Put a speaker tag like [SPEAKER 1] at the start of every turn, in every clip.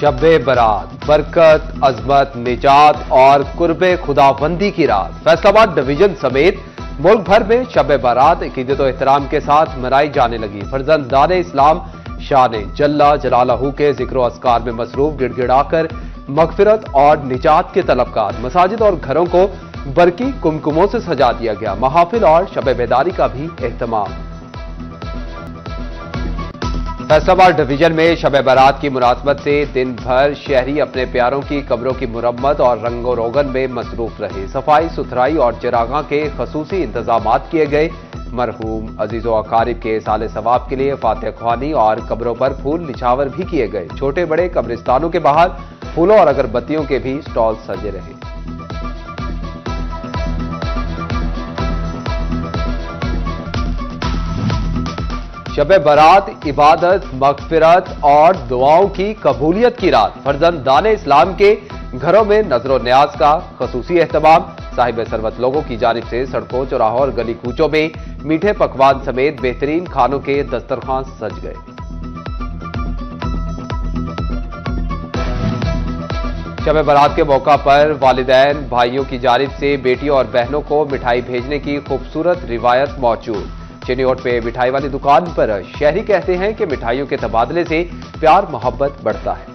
[SPEAKER 1] शब-ए बरात, बरकत, अजमत, निजात और कुर्बे खुदाबंदी की रात। फैसलाबाद डिवीजन समेत मुल्क भर में शब-ए बरात अकीदत और एहतराम के साथ मनाई जाने लगी। फर्जंदाने इस्लाम शान जल्ला जलालहू के जिक्र अस्कार में मसरूफ गिड़गिड़ाकर मगफिरत और निजात के तलबकार। मसाजिद और घरों को बरकी कुमकुमों से सजा दिया गया। महाफिल और शब-ए बेदारी का भी एहतमाम। फैसलाबाद डिवीजन में शब-ए बरात की मुनासबत से दिन भर शहरी अपने प्यारों की कब्रों की मुरम्मत और रंगो रोगन में मसरूफ रहे। सफाई सुथराई और चिरागा के खसूसी इंतजामात किए गए। मरहूम अजीजो अकारिब के साले सवाब के लिए फातिहा ख्वानी और कब्रों पर फूल निछावर भी किए गए। छोटे बड़े कब्रिस्तानों के बाहर फूलों और अगरबत्तियों के भी स्टॉल सजे रहे। शब-ए बरात इबादत, मगफिरत और दुआओं की कबूलियत की रात। फर्जंदाने इस्लाम के घरों में नजरो न्याज का खसूसी एहतमाम। साहिब सरवत लोगों की जानिब से सड़कों, चौराहों और गली कूचों में मीठे पकवान समेत बेहतरीन खानों के दस्तरखान सज गए। शब-ए बरात के मौका पर वालिदैन भाइयों की जानिब से बेटियों और बहनों को मिठाई भेजने की खूबसूरत रिवायत मौजूद। चिनियोट पे मिठाई वाली दुकान पर शहरी कहते हैं कि मिठाइयों के तबादले से प्यार मोहब्बत बढ़ता है।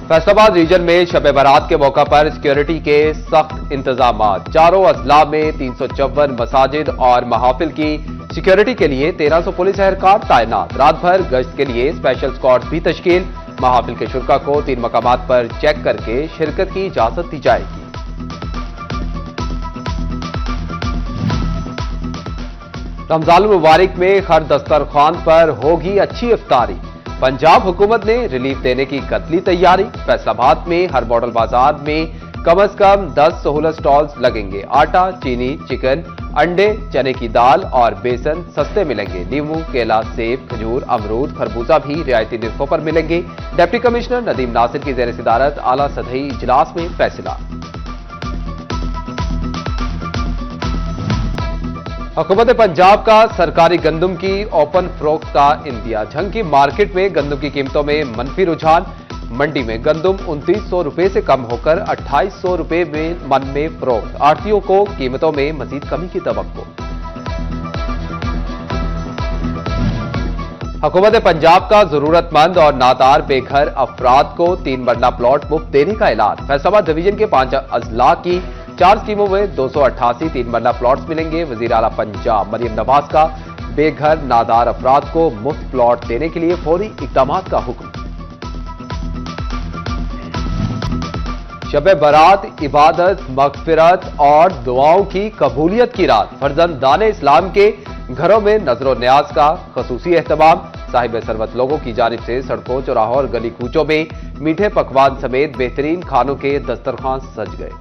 [SPEAKER 1] फैसलाबाद रीजन में शब-ए बरात के मौका पर सिक्योरिटी के सख्त इंतजामात। चारों अजला में 354 मसाजिद और महाफिल की सिक्योरिटी के लिए 1300 पुलिस एहलकार तैनात। रात भर गश्त के लिए स्पेशल स्क्वाड भी तश्कील। महाफिल के शुरका को 3 मकामात पर चेक करके शिरकत की इजाजत दी जाएगी। रमजान मुबारक में हर दस्तरखान पर होगी अच्छी इफ्तारी। पंजाब हुकूमत ने रिलीफ देने की कतली तैयारी। फैसलाबाद में हर मॉडल बाजार में कम से कम 10 सहूलत स्टॉल्स लगेंगे। आटा, चीनी, चिकन, अंडे, चने की दाल और बेसन सस्ते मिलेंगे। नींबू, केला, सेब, खजूर, अमरूद, खरबूजा भी रियायती निर्खों पर मिलेंगे। डिप्टी कमिश्नर नदीम नासिर की जेर सदारत आला सतही इजलास में फैसला। हुकूमत पंजाब का सरकारी गंदम की ओपन फरोख्त का इंदिया। झंग की मार्केट में गंदम की कीमतों में मनफी रुझान। मंडी में गंदम 2900 रुपए से कम होकर 2800 रुपए में मन में फरोख्त। आढ़तियों को कीमतों में मजीद कमी की तवक्को। हुकूमत पंजाब का जरूरतमंद और नादार बेघर अफराद को 3 मरला प्लॉट मुफ्त देने का ऐलान। फैसलाबाद डिवीजन के 5 अजला की 4 स्कीमों में 288 3 मरला प्लॉट्स मिलेंगे। वजीर आला पंजाब मरियम नवाज का बेघर नादार अफराद को मुफ्त प्लॉट देने के लिए फौरी इकदामात का हुक्म। शब-ए बरात इबादत, मगफिरत और दुआओं की कबूलियत की रात। फर्जंदाने इस्लाम के घरों में नजरो न्याज का खसूसी एहतमाम। साहिब सरवत लोगों की जानिब से सड़कों, चौराहों और गली कूचों में मीठे पकवान समेत बेहतरीन खानों के दस्तरखान सज गए।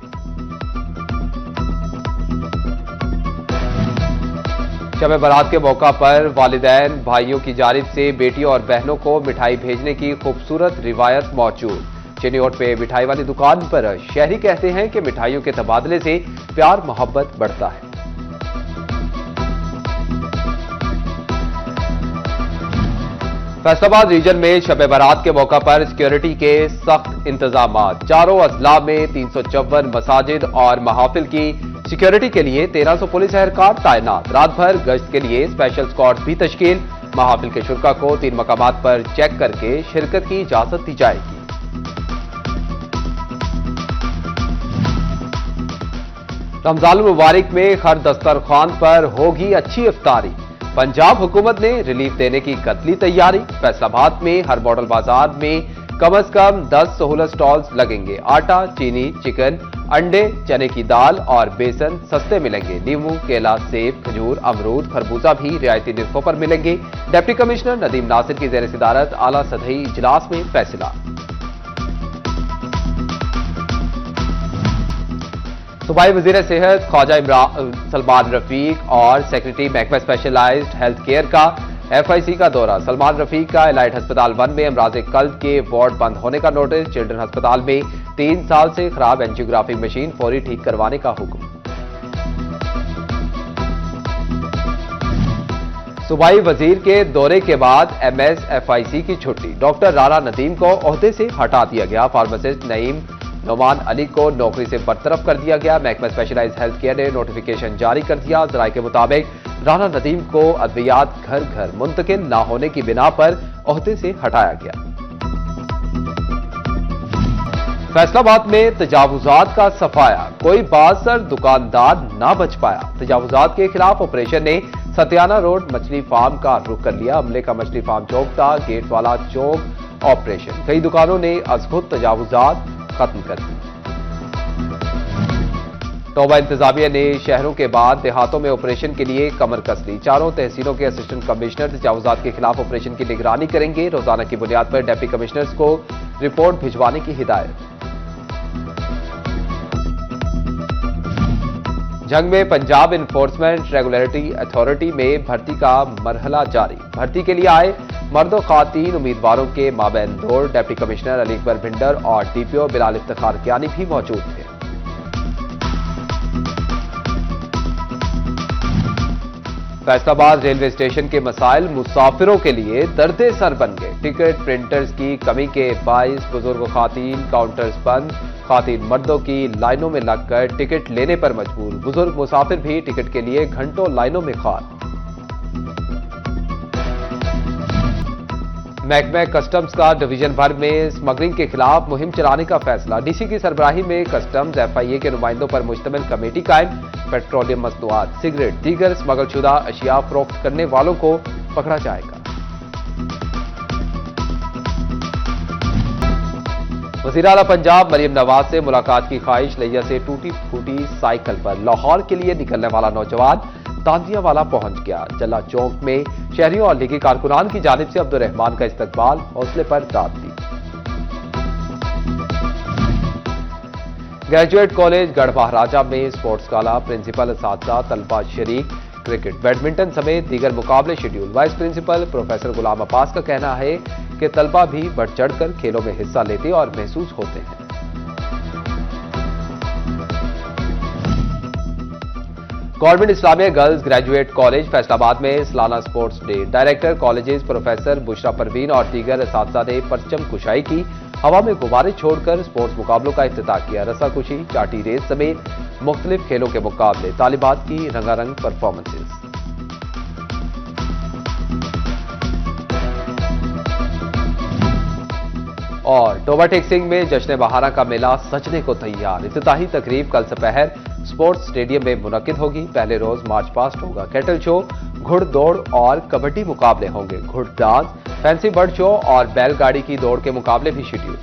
[SPEAKER 1] शब-ए बरात के मौका पर वालिदैन भाइयों की जानिब से बेटियों और बहनों को मिठाई भेजने की खूबसूरत रिवायत मौजूद। चिनियोट पे मिठाई वाली दुकान पर शहरी कहते हैं कि मिठाइयों के तबादले से प्यार मोहब्बत बढ़ता है। फैसलाबाद रीजन में शब-ए बरात के मौका पर सिक्योरिटी के सख्त इंतजामात। चारों अजला में 354 मसाजिद और महाफिल की सिक्योरिटी के लिए 1300 पुलिस एहलकार तैनात। रात भर गश्त के लिए स्पेशल स्क्वाड भी तश्कील। महाफिल के शुरका को 3 मकामात पर चेक करके शिरकत की इजाजत दी जाएगी। रमजान मुबारक में हर दस्तरखान पर होगी अच्छी इफ्तारी। पंजाब हुकूमत ने रिलीफ देने की कतली तैयारी। फैसलाबाद में हर मॉडल बाजार में कम से कम 10 सहूलत स्टॉल्स लगेंगे। आटा, चीनी, चिकन, अंडे, चने की दाल और बेसन सस्ते मिलेंगे। नींबू, केला, सेब, खजूर, अमरूद, खरबूजा भी रियायती निर्खों पर मिलेंगे। डिप्टी कमिश्नर नदीम नासिर की जेर सदारत आला सतही इजलास में फैसला। सूबाई वजीर सेहत ख्वाजा सलमान रफीक और सेक्रेटरी महकमा स्पेशलाइज्ड हेल्थ केयर का FIC का दौरा। सलमान रफीक का एलाइट अस्पताल 1 में अमराज कल्ब के वार्ड बंद होने का नोटिस। चिल्ड्रन अस्पताल में 3 साल से खराब एंजियोग्राफी मशीन फौरी ठीक करवाने का हुक्म। सूबाई वजीर के दौरे के बाद MSFIC की छुट्टी। डॉक्टर राणा नदीम को ओहदे से हटा दिया गया। फार्मासिस्ट नईम नोमान अली को नौकरी से बरतरफ कर दिया गया। महकमा स्पेशलाइज्ड हेल्थ केयर ने नोटिफिकेशन जारी कर दिया। जराये के मुताबिक राणा नदीम को अद्वियात घर घर मुंतकिल न होने की बिना पर ओहदे से हटाया गया। फैसलाबाद में तजावुजात का सफाया, कोई बासर दुकानदार ना बच पाया। तजावुजात के खिलाफ ऑपरेशन ने सतियाना रोड मछली फार्म का रुख कर लिया। हमले का मछली फार्म चौक था, गेट वाला चौक ऑपरेशन। कई दुकानों ने अजखुद तजावुजात खत्म कर दी। तौबा इंतजामिया ने शहरों के बाद देहातों में ऑपरेशन के लिए कमर कस ली। चारों तहसीलों के असिस्टेंट कमिश्नर तजावुजात के खिलाफ ऑपरेशन की निगरानी करेंगे। रोजाना की बुनियाद पर डिप्टी कमिश्नर्स को रिपोर्ट भिजवाने की हिदायत। जंग में पंजाब इन्फोर्समेंट रेगुलेटरी अथॉरिटी में भर्ती का मरहला जारी। भर्ती के लिए आए मर्द और खातीन उम्मीदवारों के माबैन दौड़। डिप्टी कमिश्नर अली अकबर भिंडर और DPO बिलाल इफ्तिखार कियानी भी मौजूद थे। फैसलाबाद रेलवे स्टेशन के मसाइल मुसाफिरों के लिए दर्दे सर बन गए। टिकट प्रिंटर्स की कमी के बाइस बुजुर्ग खातीन काउंटर्स बंद। खातीन मर्दों की लाइनों में लगकर टिकट लेने पर मजबूर। बुजुर्ग मुसाफिर भी टिकट के लिए घंटों लाइनों में खार। महकमा कस्टम्स का डिवीजन भर में स्मगलिंग के खिलाफ मुहिम चलाने का फैसला। DC की सरबराही में कस्टम्स FIA के नुमाइंदों पर मुश्तमिल कमेटी कायम। पेट्रोलियम मसनूआत, सिगरेट, दीगर स्मगलशुदा अशिया फरोख्त करने वालों को पकड़ा जाएगा। वज़ीर आला पंजाब मरियम नवाज से मुलाकात की ख्वाहिश। लिया से टूटी फूटी साइकिल पर लाहौर के लिए निकलने वाला नौजवान तांदियावाला पहुंच गया। जला चौक में शहरियों और लीगी कारकुनान की जानिब से अब्दुल रहमान का इस्तकबाल, हौसले पर दाद दी। ग्रेजुएट कॉलेज गढ़महाराजा में स्पोर्ट्स गाला, प्रिंसिपल, असातिज़ा, तलबा शरीक। क्रिकेट, बैडमिंटन समेत दीगर मुकाबले शेड्यूल। वाइस प्रिंसिपल प्रोफेसर गुलाम अब्बास का कहना है कि तलबा भी बढ़ चढ़कर खेलों में हिस्सा लेते और महसूस होते हैं। Government Islamia girls graduate college Faisalabad में सालाना sports day. Director colleges professor Bushra Parveen और दीगर असातिज़ा ने परचम कुशाई की। हवा में गुब्बारे छोड़कर स्पोर्ट्स मुकाबलों का इफ्तिताह किया। रस्साकुशी, चाटी रेस समेत मुख्तलिफ खेलों के मुकाबले। तालिबात की रंगारंग परफॉर्मेंसेस। और टोबा टेक सिंह में जश्न बहारा का मेला सजने को तैयार। इफ्तिताही तकरीब कल दोपहर स्पोर्ट्स स्टेडियम में मुनक्किद होगी। पहले रोज मार्च पास्ट होगा। कैटल शो, घुड़ दौड़ और कबड्डी मुकाबले होंगे। घुड़ डांस, फैंसी बर्ड शो और बैलगाड़ी की दौड़ के मुकाबले भी शेड्यूल।